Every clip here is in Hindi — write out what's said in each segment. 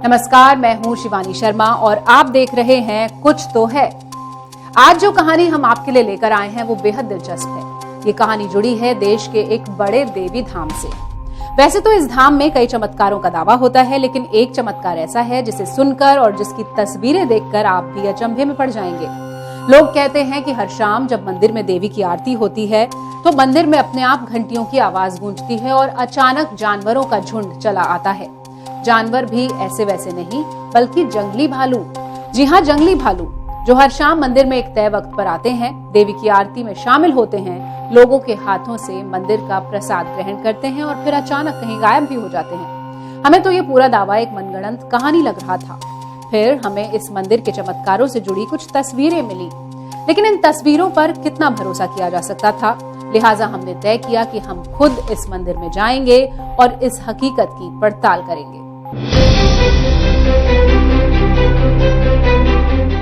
नमस्कार, मैं हूं शिवानी शर्मा और आप देख रहे हैं कुछ तो है। आज जो कहानी हम आपके लिए लेकर आए हैं वो बेहद दिलचस्प है। ये कहानी जुड़ी है देश के एक बड़े देवी धाम से। वैसे तो इस धाम में कई चमत्कारों का दावा होता है, लेकिन एक चमत्कार ऐसा है जिसे सुनकर और जिसकी तस्वीरें देखकर आप भी अचंभे में पड़ जाएंगे। लोग कहते हैं कि हर शाम जब मंदिर में देवी की आरती होती है तो मंदिर में अपने आप घंटियों की आवाज गूंजती है और अचानक जानवरों का झुंड चला आता है। जानवर भी ऐसे वैसे नहीं, बल्कि जंगली भालू। जी हाँ, जंगली भालू जो हर शाम मंदिर में एक तय वक्त पर आते हैं, देवी की आरती में शामिल होते हैं, लोगों के हाथों से मंदिर का प्रसाद ग्रहण करते हैं और फिर अचानक कहीं गायब भी हो जाते हैं। हमें तो ये पूरा दावा एक मनगढ़ंत कहानी लग रहा था। फिर हमें इस मंदिर के चमत्कारों से जुड़ी कुछ तस्वीरें मिली, लेकिन इन तस्वीरों पर कितना भरोसा किया जा सकता था। लिहाजा हमने तय किया कि हम खुद इस मंदिर में जाएंगे और इस हकीकत की पड़ताल करेंगे।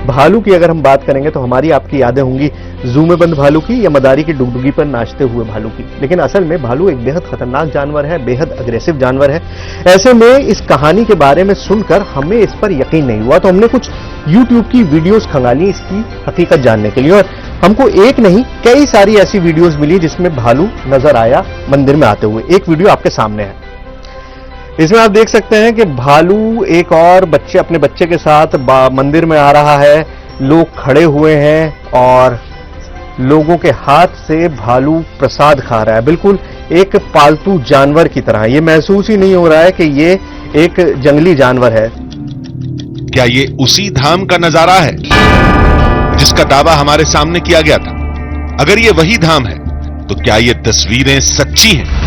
भालू की अगर हम बात करेंगे तो हमारी आपकी यादें होंगी जू में बंद भालू की या मदारी की डुगडुगी पर नाचते हुए भालू की। लेकिन असल में भालू एक बेहद खतरनाक जानवर है, बेहद अग्रेसिव जानवर है। ऐसे में इस कहानी के बारे में सुनकर हमें इस पर यकीन नहीं हुआ, तो हमने कुछ YouTube की वीडियोस खंगाली इसकी हकीकत जानने के लिए, और हमको एक नहीं कई सारी ऐसी वीडियोस मिली जिसमें भालू नजर आया मंदिर में आते हुए। एक वीडियो आपके सामने है, इसमें आप देख सकते हैं कि भालू एक और अपने बच्चे के साथ मंदिर में आ रहा है। लोग खड़े हुए हैं और लोगों के हाथ से भालू प्रसाद खा रहा है, बिल्कुल एक पालतू जानवर की तरह। ये महसूस ही नहीं हो रहा है कि ये एक जंगली जानवर है। क्या ये उसी धाम का नजारा है जिसका दावा हमारे सामने किया गया था? अगर ये वही धाम है तो क्या ये तस्वीरें सच्ची हैं?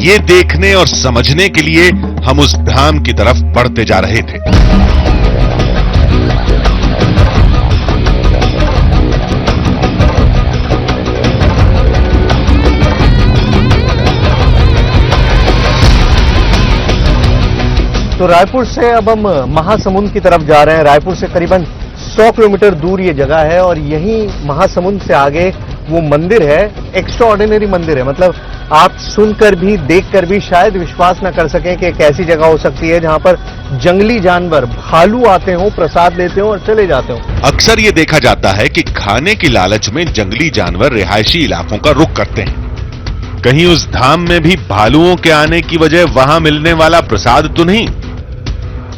ये देखने और समझने के लिए हम उस धाम की तरफ बढ़ते जा रहे थे। तो रायपुर से अब हम महासमुंद की तरफ जा रहे हैं। रायपुर से करीबन 100 किलोमीटर दूर ये जगह है और यहीं महासमुंद से आगे वो मंदिर है। एक्स्ट्राऑर्डिनरी मंदिर है, मतलब आप सुनकर भी देखकर भी शायद विश्वास न कर सकें कि एक ऐसी जगह हो सकती है जहां पर जंगली जानवर भालू आते हों, प्रसाद लेते हों और चले जाते हों। अक्सर ये देखा जाता है कि खाने की लालच में जंगली जानवर रिहायशी इलाकों का रुख करते हैं। कहीं उस धाम में भी भालुओं के आने की वजह वहां मिलने वाला प्रसाद तो नहीं?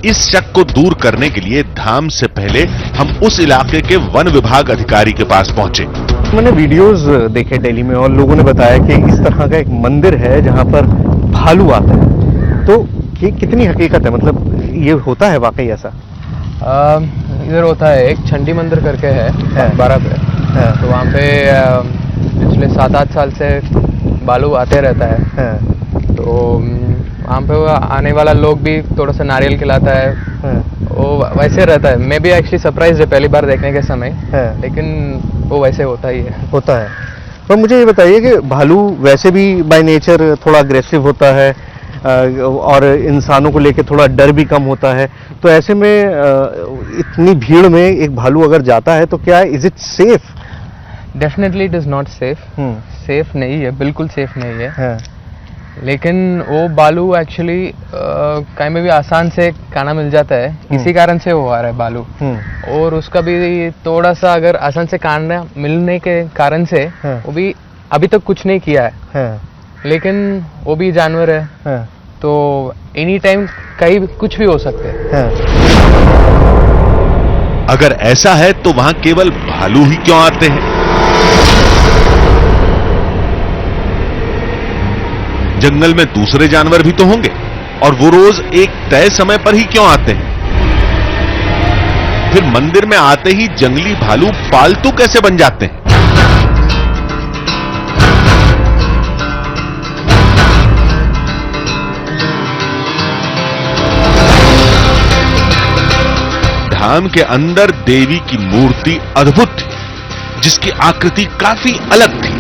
इस शक को दूर करने के लिए धाम से पहले हम उस इलाके के वन विभाग अधिकारी के पास पहुंचे। मैंने वीडियोस देखे दिल्ली में और लोगों ने बताया कि इस तरह का एक मंदिर है जहां पर भालू आता है। तो ये कितनी हकीकत है, मतलब ये होता है वाकई ऐसा? इधर होता है, एक चंडी मंदिर करके है 12 पे है। तो वहाँ पे पिछले 7-8 साल से भालू आते रहता है। तो वहाँ पे आने वाला लोग भी थोड़ा सा नारियल खिलाता है। वो वैसे रहता है। मैं भी एक्चुअली सरप्राइज है पहली बार देखने के समय, लेकिन वो वैसे होता ही है। होता है। पर मुझे ये बताइए कि भालू वैसे भी बाय नेचर थोड़ा अग्रेसिव होता है और इंसानों को लेकर थोड़ा डर भी कम होता है। तो ऐसे में इतनी भीड़ में एक भालू अगर जाता है तो क्या is it safe? Definitely it is not safe. Safe नहीं है, बिल्कुल सेफ नहीं है। लेकिन वो भालू एक्चुअली कहीं में भी आसान से खाना मिल जाता है, इसी कारण से वो आ रहा है भालू। और उसका भी थोड़ा सा अगर आसान से खाना मिलने के कारण से वो भी अभी तक कुछ नहीं किया है। लेकिन वो भी जानवर है, तो एनी टाइम कहीं कुछ भी हो सकते हैं। अगर ऐसा है तो वहां केवल भालू ही क्यों आते हैं? जंगल में दूसरे जानवर भी तो होंगे, और वो रोज एक तय समय पर ही क्यों आते हैं? फिर मंदिर में आते ही जंगली भालू पालतू कैसे बन जाते हैं? धाम के अंदर देवी की मूर्ति अद्भुत थी, जिसकी आकृति काफी अलग थी।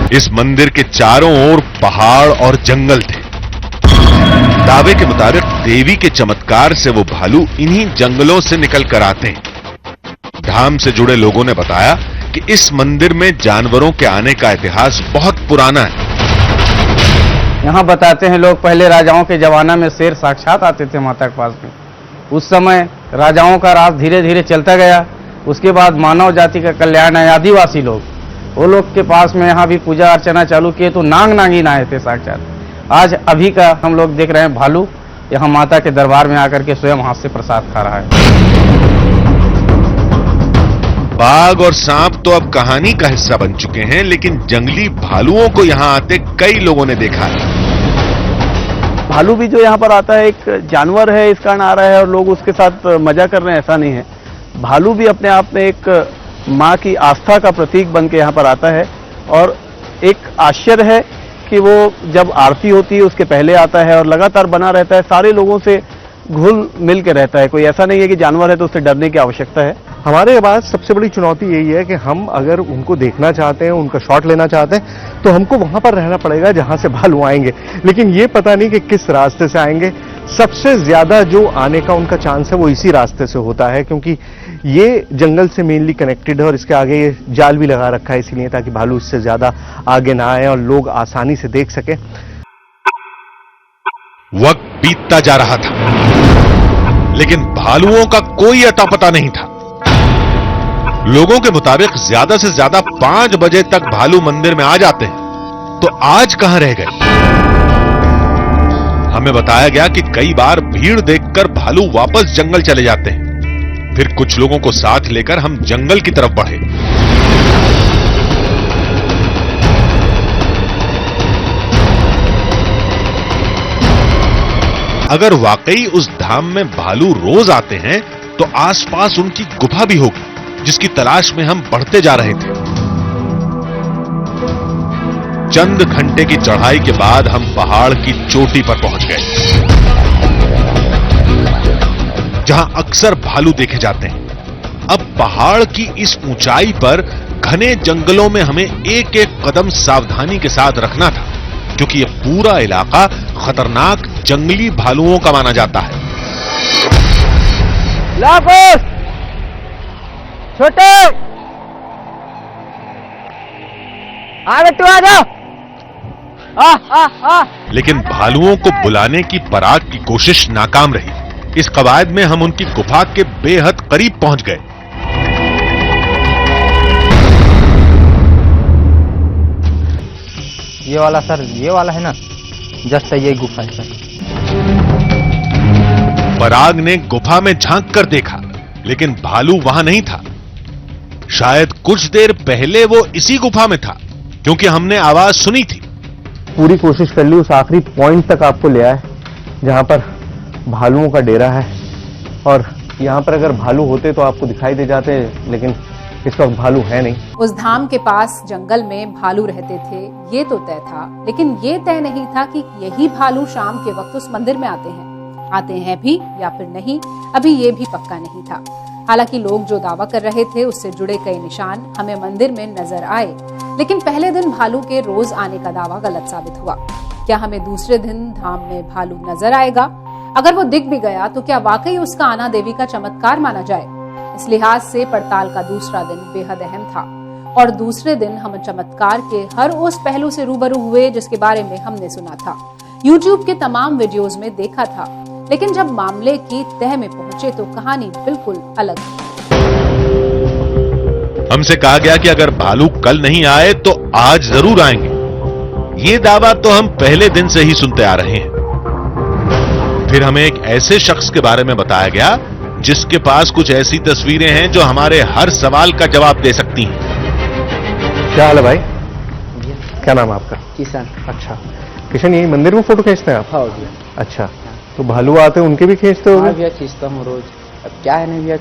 इस मंदिर के चारों ओर पहाड़ और जंगल थे। दावे के मुताबिक देवी के चमत्कार से वो भालू इन्हीं जंगलों से निकल कर आते हैं। धाम से जुड़े लोगों ने बताया कि इस मंदिर में जानवरों के आने का इतिहास बहुत पुराना है। यहाँ बताते हैं लोग, पहले राजाओं के जमाना में शेर साक्षात आते थे माता के पास में। उस समय राजाओं का राज धीरे धीरे चलता गया। उसके बाद मानव जाति का कल्याण है, आदिवासी लोग, वो लोग के पास में यहाँ भी पूजा अर्चना चालू किए तो नाग नागिन आए थे साक्षात। आज अभी का हम लोग देख रहे हैं भालू यहाँ माता के दरबार में आकर के स्वयं हाथ से प्रसाद खा रहा है। बाघ और सांप तो अब कहानी का हिस्सा बन चुके हैं, लेकिन जंगली भालुओं को यहां आते कई लोगों ने देखा है। भालू भी जो यहाँ पर आता है एक जानवर है, इस कारण आ रहा है और लोग उसके साथ मजा कर रहे हैं, ऐसा नहीं है। भालू भी अपने आप में एक माँ की आस्था का प्रतीक बन के यहाँ पर आता है और एक आश्चर्य है कि वो जब आरती होती है उसके पहले आता है और लगातार बना रहता है, सारे लोगों से घुल मिल के रहता है। कोई ऐसा नहीं है कि जानवर है तो उससे डरने की आवश्यकता है। हमारे पास सबसे बड़ी चुनौती यही है कि हम अगर उनको देखना चाहते हैं, उनका शॉट लेना चाहते हैं, तो हमको वहां पर रहना पड़ेगा जहां से भालू आएंगे, लेकिन ये पता नहीं कि किस रास्ते से आएंगे। सबसे ज्यादा जो आने का उनका चांस है वो इसी रास्ते से होता है, क्योंकि ये जंगल से मेनली कनेक्टेड है और इसके आगे ये जाल भी लगा रखा है इसीलिए, ताकि भालू इससे ज्यादा आगे ना आए और लोग आसानी से देख सके। वक्त बीतता जा रहा था, लेकिन भालुओं का कोई अता पता नहीं था। लोगों के मुताबिक ज्यादा से ज्यादा 5 बजे तक भालू मंदिर में आ जाते हैं, तो आज कहां रह गए? हमें बताया गया कि कई बार भीड़ देखकर भालू वापस जंगल चले जाते हैं। फिर कुछ लोगों को साथ लेकर हम जंगल की तरफ बढ़े। अगर वाकई उस धाम में भालू रोज आते हैं, तो आसपास उनकी गुफा भी होगी, जिसकी तलाश में हम बढ़ते जा रहे थे। चंद घंटे की चढ़ाई के बाद हम पहाड़ की चोटी पर पहुंच गए, जहां अक्सर भालू देखे जाते हैं। अब पहाड़ की इस ऊंचाई पर घने जंगलों में हमें एक एक कदम सावधानी के साथ रखना था, क्योंकि यह पूरा इलाका खतरनाक जंगली भालुओं का माना जाता है। छोटे आ बेटू आ जाओ। लेकिन भालुओं को बुलाने की पराग की कोशिश नाकाम रही। इस कवायद में हम उनकी गुफा के बेहद करीब पहुंच गए। ये वाला सर, ये वाला है ना, जस्ट ये गुफा है सर। पराग ने गुफा में झांक कर देखा, लेकिन भालू वहां नहीं था। शायद कुछ देर पहले वो इसी गुफा में था, क्योंकि हमने आवाज सुनी थी। पूरी कोशिश कर ली, उस आखिरी पॉइंट तक आपको ले आए जहां पर भालुओं का डेरा है, और यहां पर अगर भालू होते तो आपको दिखाई दे जाते, लेकिन इस वक्त भालू है नहीं। उस धाम के पास जंगल में भालू रहते थे, ये तो तय था, लेकिन ये तय नहीं था कि यही भालू शाम के वक्त उस मंदिर में आते हैं भी या फिर नहीं, अभी ये भी पक्का नहीं था। हालांकि लोग जो दावा कर रहे थे उससे जुड़े कई निशान हमें मंदिर में नजर आए, लेकिन पहले दिन भालू के रोज आने का दावा गलत साबित हुआ। क्या हमें दूसरे दिन धाम में भालू नजर आएगा? अगर वो दिख भी गया तो क्या वाकई उसका आना देवी का चमत्कार माना जाए? इस लिहाज से पड़ताल का दूसरा दिन बेहद अहम था, और दूसरे दिन हम चमत्कार के हर उस पहलू से रूबरू हुए जिसके बारे में हमने सुना था, यूट्यूब के तमाम वीडियोस में देखा था, लेकिन जब मामले की तह में पहुंचे तो कहानी बिल्कुल अलग। हमसे कहा गया कि अगर भालू कल नहीं आए तो आज जरूर आएंगे। ये दावा तो हम पहले दिन से ही सुनते आ रहे हैं। फिर हमें एक ऐसे शख्स के बारे में बताया गया जिसके पास कुछ ऐसी तस्वीरें हैं जो हमारे हर सवाल का जवाब दे सकती हैं। क्या हाल है भाई? क्या नाम है आपका? किशन। अच्छा, किशन यही मंदिर में फोटो खींचते हैं आप? हाँ भैया। अच्छा, तो भालू आते हैं उनके भी खींचते हो? हाँ भैया, खींचता हूँ रोज। अब क्या है ना भैया,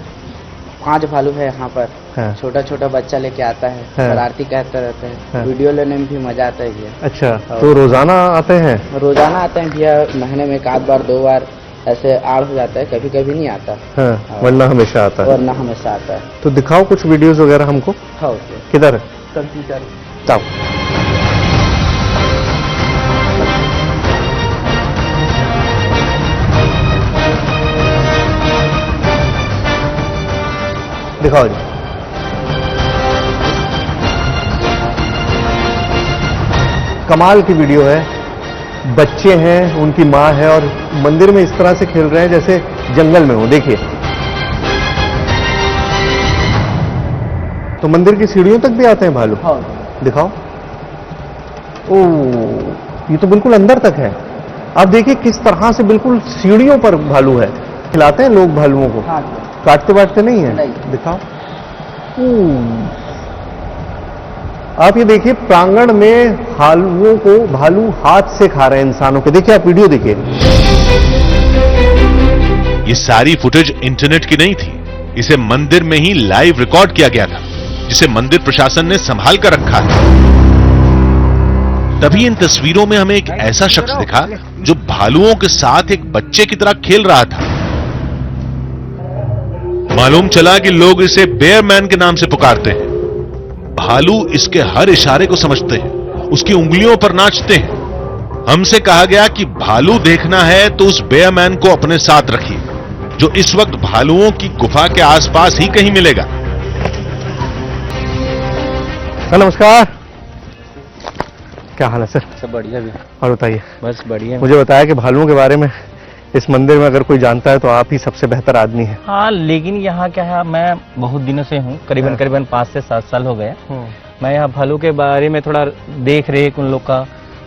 5 भालू है यहाँ पर। हाँ। छोटा छोटा बच्चा लेके आता है, हाँ। शरारती कहता रहता है। हाँ। वीडियो लेने में भी मजा आता है भैया। अच्छा, तो रोजाना आते हैं? रोजाना आते हैं भैया, महीने में 1 बार 2 बार ऐसे आड़ हो जाता है, कभी कभी नहीं आता। हाँ, वरना हमेशा आता है। वरना हमेशा आता है। तो दिखाओ कुछ वीडियोस वगैरह हमको। हाँ, किधर है? कंप्यूटर। जाओ। दिखाओ जी। कमाल की वीडियो है, बच्चे हैं, उनकी माँ है और मंदिर में इस तरह से खेल रहे हैं जैसे जंगल में हो। देखिए, तो मंदिर की सीढ़ियों तक भी आते हैं भालू। हाँ। दिखाओ। ओह, ये तो बिल्कुल अंदर तक है। आप देखिए किस तरह से बिल्कुल सीढ़ियों पर भालू है। खिलाते हैं लोग भालुओं को? हाँ। काटते बाटते नहीं है? नहीं। दिखाओ। आप ये देखिए, प्रांगण में भालुओं को भालू हाथ से खा रहे हैं इंसानों के। देखिए, आप वीडियो देखिए। ये सारी फुटेज इंटरनेट की नहीं थी, इसे मंदिर में ही लाइव रिकॉर्ड किया गया था, जिसे मंदिर प्रशासन ने संभाल कर रखा है। तभी इन तस्वीरों में हमें एक ऐसा शख्स दिखा जो भालुओं के साथ एक बच्चे की तरह खेल रहा था। मालूम चला कि लोग इसे बेयर मैन के नाम से पुकारते हैं। भालू इसके हर इशारे को समझते हैं, उसकी उंगलियों पर नाचते हैं। हमसे कहा गया कि भालू देखना है तो उस बेयर मैन को अपने साथ रखिए, जो इस वक्त भालुओं की गुफा के आसपास ही कहीं मिलेगा। नमस्कार, क्या हाल है सर? सब बढ़िया भी। और बताइए। बस बढ़िया। मुझे बताया कि भालुओं के बारे में इस मंदिर में अगर कोई जानता है तो आप ही सबसे बेहतर आदमी हैं। हाँ, लेकिन यहाँ क्या है, मैं बहुत दिनों से हूँ, करीबन 5 से 7 साल हो गए। मैं यहाँ भालू के बारे में थोड़ा देख रेख, उन लोग का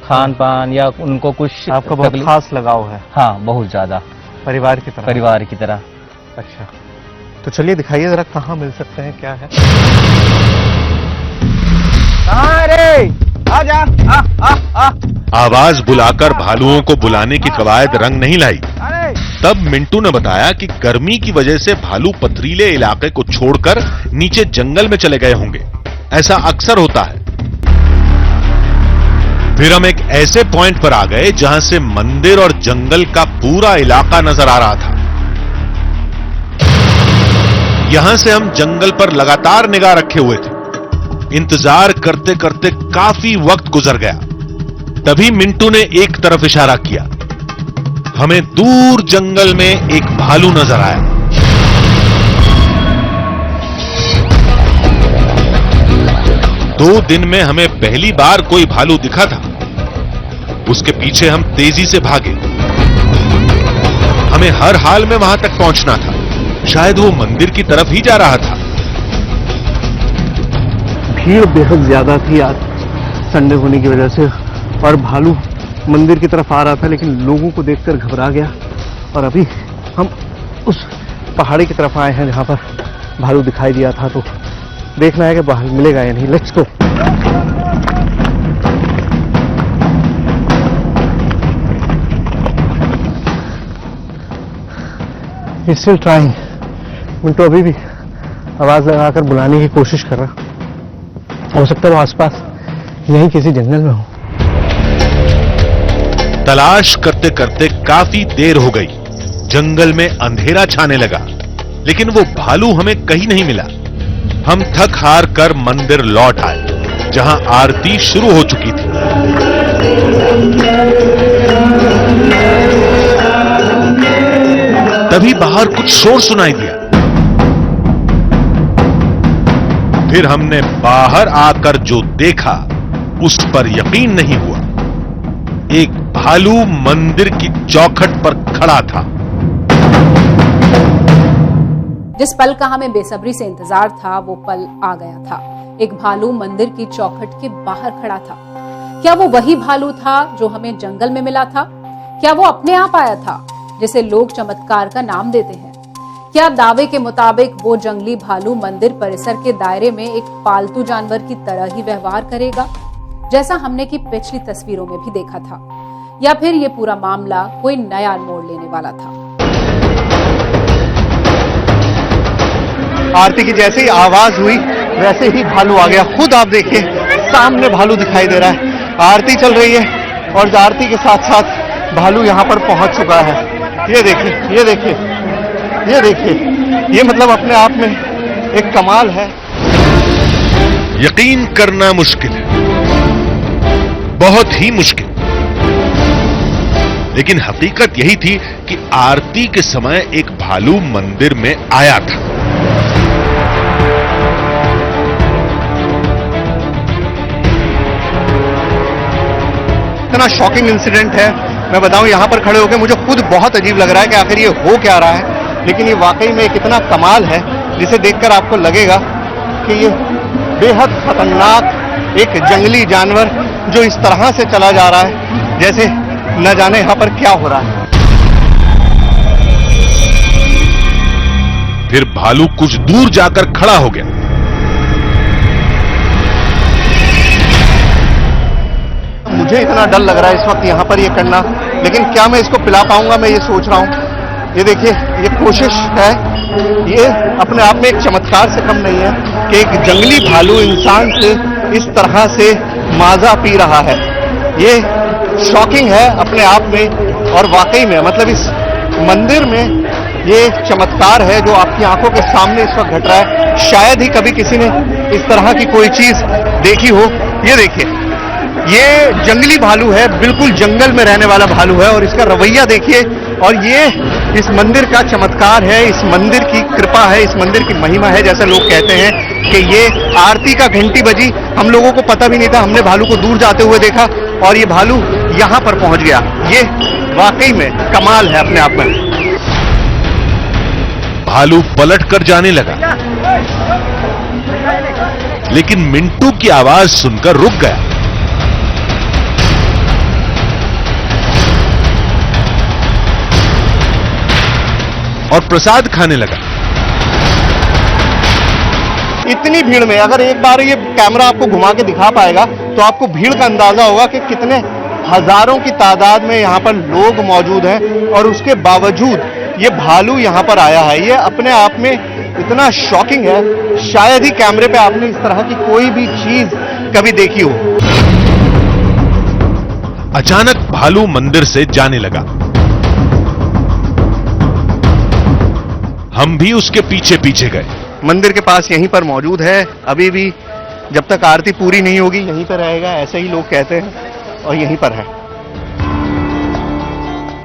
खान पान या उनको कुछ आपका बहुत खास लगाव है? हाँ, बहुत ज्यादा परिवार की तरह? परिवार की तरह। अच्छा, तो चलिए दिखाइए जरा, कहाँ मिल सकते हैं, क्या है? आवाज बुलाकर भालुओं को बुलाने की कवायद रंग नहीं लाई। तब मिंटू ने बताया कि गर्मी की वजह से भालू पथरीले इलाके को छोड़कर नीचे जंगल में चले गए होंगे। ऐसा अक्सर होता है। फिर हम एक ऐसे पॉइंट पर आ गए जहां से मंदिर और जंगल का पूरा इलाका नजर आ रहा था। यहां से हम जंगल पर लगातार निगाह रखे हुए थे। इंतजार करते करते काफी वक्त गुजर गया। तभी मिंटू ने एक तरफ इशारा किया। हमें दूर जंगल में एक भालू नजर आया। दो दिन में हमें पहली बार कोई भालू दिखा था। उसके पीछे हम तेजी से भागे। हमें हर हाल में वहां तक पहुंचना था। शायद वो मंदिर की तरफ ही जा रहा था। भीड़ बेहद ज्यादा थी आज संडे होने की वजह से, और भालू मंदिर की तरफ आ रहा था, लेकिन लोगों को देखकर घबरा गया। और अभी हम उस पहाड़ी की तरफ आए हैं जहां पर भालू दिखाई दिया था। तो देखना है कि भालू मिलेगा या नहीं। Let's go. Still trying. Mintu अभी भी आवाज लगाकर बुलाने की कोशिश कर रहा। हो सकता है वो आसपास यहीं किसी जंगल में हो। तलाश करते करते काफी देर हो गई। जंगल में अंधेरा छाने लगा, लेकिन वो भालू हमें कहीं नहीं मिला। हम थक हार कर मंदिर लौट आए, जहां आरती शुरू हो चुकी थी। तभी बाहर कुछ शोर सुनाई दिया। फिर हमने बाहर आकर जो देखा उस पर यकीन नहीं हुआ। एक भालू मंदिर की चौखट पर खड़ा था। जिस पल का हमें बेसब्री से इंतजार था, वो पल आ गया था। एक भालू मंदिर की चौखट के बाहर खड़ा था। क्या वो वही भालू था जो हमें जंगल में मिला था? क्या वो अपने आप आया था, जिसे लोग चमत्कार का नाम देते हैं? क्या दावे के मुताबिक वो जंगली भालू मंदिर परिसर के दायरे में एक पालतू जानवर की तरह ही व्यवहार करेगा, जैसा हमने की पिछली तस्वीरों में भी देखा था? या फिर ये पूरा मामला कोई नया मोड़ लेने वाला था? आरती की जैसे ही आवाज हुई वैसे ही भालू आ गया। खुद आप देखिए, सामने भालू दिखाई दे रहा है। आरती चल रही है और आरती के साथ साथ भालू यहां पर पहुंच चुका है। ये देखिए, ये देखिए, ये देखिए। ये मतलब अपने आप में एक कमाल है। यकीन करना मुश्किल है, बहुत ही मुश्किल। लेकिन हकीकत यही थी कि आरती के समय एक भालू मंदिर में आया था। इतना शॉकिंग इंसिडेंट है, मैं बताऊं यहाँ पर खड़े होकर मुझे खुद बहुत अजीब लग रहा है कि आखिर ये हो क्या रहा है। लेकिन ये वाकई में एक इतना कमाल है जिसे देखकर आपको लगेगा कि ये बेहद खतरनाक एक जंगली जानवर जो इस तरह से चला जा रहा है जैसे न जाने यहाँ पर क्या हो रहा है। फिर भालू कुछ दूर जाकर खड़ा हो गया। मुझे इतना डर लग रहा है इस वक्त यहाँ पर ये करना, लेकिन क्या मैं इसको पिला पाऊंगा, मैं ये सोच रहा हूँ। ये देखिए, ये कोशिश है, ये अपने आप में एक चमत्कार से कम नहीं है कि एक जंगली भालू इंसान से इस तरह से माजा पी रहा है। ये शॉकिंग है अपने आप में, और वाकई में मतलब इस मंदिर में ये चमत्कार है जो आपकी आंखों के सामने इस वक्त घट रहा है। शायद ही कभी किसी ने इस तरह की कोई चीज देखी हो। ये देखिए, ये जंगली भालू है, बिल्कुल जंगल में रहने वाला भालू है, और इसका रवैया देखिए। और ये इस मंदिर का चमत्कार है, इस मंदिर की कृपा है, इस मंदिर की महिमा है। जैसे लोग कहते हैं कि ये आरती का घंटी बजी, हम लोगों को पता भी नहीं था, हमने भालू को दूर जाते हुए देखा और ये भालू यहां पर पहुंच गया। ये वाकई में कमाल है अपने आप में। भालू पलट कर जाने लगा, लेकिन मिंटू की आवाज सुनकर रुक गया। और प्रसाद खाने लगा। इतनी भीड़ में अगर एक बार ये कैमरा आपको घुमा के दिखा पाएगा तो आपको भीड़ का अंदाजा होगा कि कितने हजारों की तादाद में यहाँ पर लोग मौजूद हैं, और उसके बावजूद ये भालू यहाँ पर आया है। ये अपने आप में इतना शॉकिंग है, शायद ही कैमरे पे आपने इस तरह की कोई भी चीज कभी देखी हो। अचानक भालू मंदिर से जाने लगा। हम भी उसके पीछे पीछे गए। मंदिर के पास यहीं पर मौजूद है, अभी भी जब तक आरती पूरी नहीं होगी यहीं पर रहेगा, ऐसे ही लोग कहते हैं, और यहीं पर है।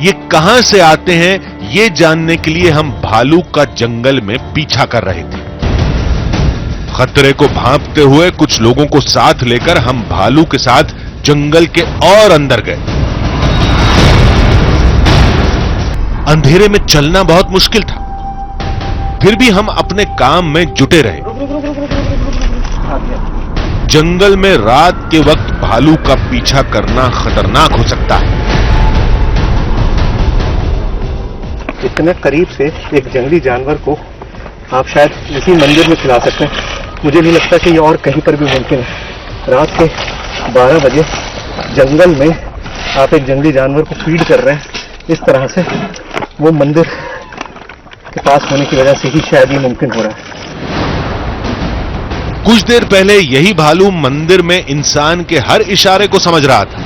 ये कहां से आते हैं ये जानने के लिए हम भालू का जंगल में पीछा कर रहे थे। खतरे को भांपते हुए कुछ लोगों को साथ लेकर हम भालू के साथ जंगल के और अंदर गए। अंधेरे में चलना बहुत मुश्किल था, फिर भी हम अपने काम में जुटे रहे। जंगल में रात के वक्त भालू का पीछा करना खतरनाक हो सकता है। इतने करीब से एक जंगली जानवर को आप शायद इसी मंदिर में खिला सकते हैं। मुझे नहीं लगता कि ये और कहीं पर भी मुमकिन है। रात के 12 बजे जंगल में आप एक जंगली जानवर को फीड कर रहे हैं इस तरह से, वो मंदिर के पास होने की वजह से ही शायद ये मुमकिन हो रहा है। कुछ देर पहले यही भालू मंदिर में इंसान के हर इशारे को समझ रहा था,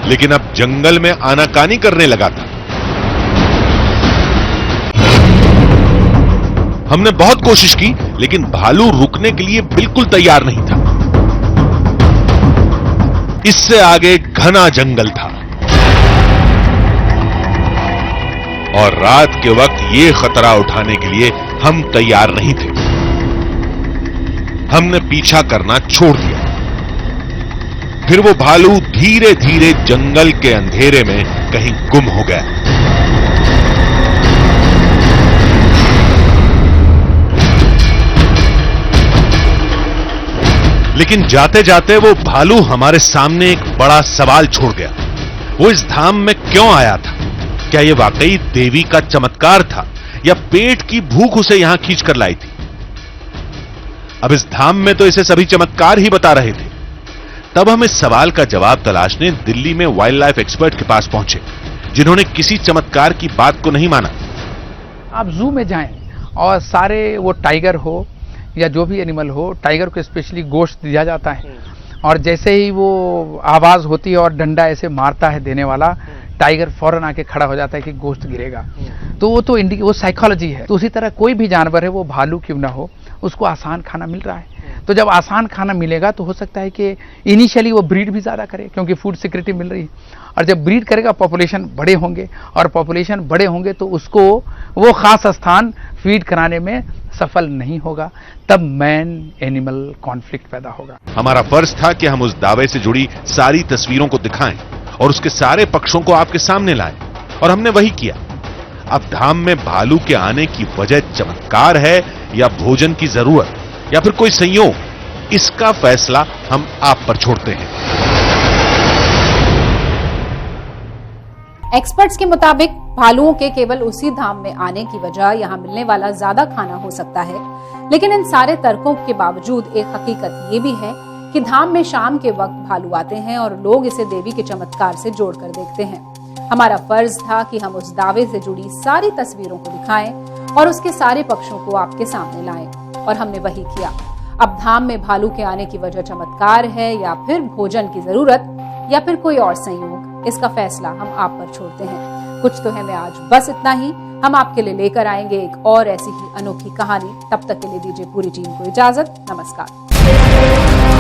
लेकिन अब जंगल में आनाकानी करने लगा था। हमने बहुत कोशिश की, लेकिन भालू रुकने के लिए बिल्कुल तैयार नहीं था। इससे आगे घना जंगल था, और रात के वक्त ये खतरा उठाने के लिए हम तैयार नहीं थे। हमने पीछा करना छोड़ दिया। फिर वो भालू धीरे धीरे जंगल के अंधेरे में कहीं गुम हो गया। लेकिन जाते जाते वो भालू हमारे सामने एक बड़ा सवाल छोड़ गया। वो इस धाम में क्यों आया था? क्या यह वाकई देवी का चमत्कार था, या पेट की भूख उसे यहां खींच कर लाई थी? अब इस धाम में तो इसे सभी चमत्कार ही बता रहे थे। तब हम इस सवाल का जवाब तलाशने दिल्ली में वाइल्ड लाइफ एक्सपर्ट के पास पहुंचे, जिन्होंने किसी चमत्कार की बात को नहीं माना। आप जू में जाएं और सारे वो टाइगर हो या जो भी एनिमल हो, टाइगर को स्पेशली गोश्त दिया जाता है, और जैसे ही वो आवाज होती है और डंडा ऐसे मारता है देने वाला, टाइगर फौरन आके खड़ा हो जाता है कि गोश्त गिरेगा। तो वो तो वो साइकोलॉजी है। तो उसी तरह कोई भी जानवर है, वो भालू क्यों ना हो, उसको आसान खाना मिल रहा है। तो जब आसान खाना मिलेगा तो हो सकता है कि इनिशियली वो ब्रीड भी ज़्यादा करे, क्योंकि फूड सिक्योरिटी मिल रही है। और जब ब्रीड करेगा पॉपुलेशन बड़े होंगे, और पॉपुलेशन बड़े होंगे तो उसको वो खास स्थान फीड कराने में सफल नहीं होगा तब मैन एनिमल कॉन्फ्लिक्ट पैदा होगा। हमारा फर्ज था कि हम उस दावे से जुड़ी सारी तस्वीरों को दिखाएं और उसके सारे पक्षों को आपके सामने लाएं, और हमने वही किया। अब धाम में भालू के आने की वजह चमत्कार है या भोजन की जरूरत या फिर कोई संयोग, इसका फैसला हम आप पर छोड़ते हैं। एक्सपर्ट्स के मुताबिक भालुओं के केवल उसी धाम में आने की वजह यहां मिलने वाला ज्यादा खाना हो सकता है, लेकिन इन सारे तर्कों के बावजूद एक हकीकत ये भी है कि धाम में शाम के वक्त भालू आते हैं और लोग इसे देवी के चमत्कार से जोड़कर देखते हैं। हमारा फर्ज था कि हम उस दावे से जुड़ी सारी तस्वीरों को दिखाएं और उसके सारे पक्षों को आपके सामने लाएं, और हमने वही किया। अब धाम में भालू के आने की वजह चमत्कार है या फिर भोजन की जरूरत या फिर कोई और संयोग, इसका फैसला हम आप पर छोड़ते हैं। कुछ तो है में आज बस इतना ही। हम आपके लिए लेकर आएंगे एक और ऐसी ही अनोखी कहानी। तब तक के लिए दीजिए पूरी टीम को इजाजत। नमस्कार।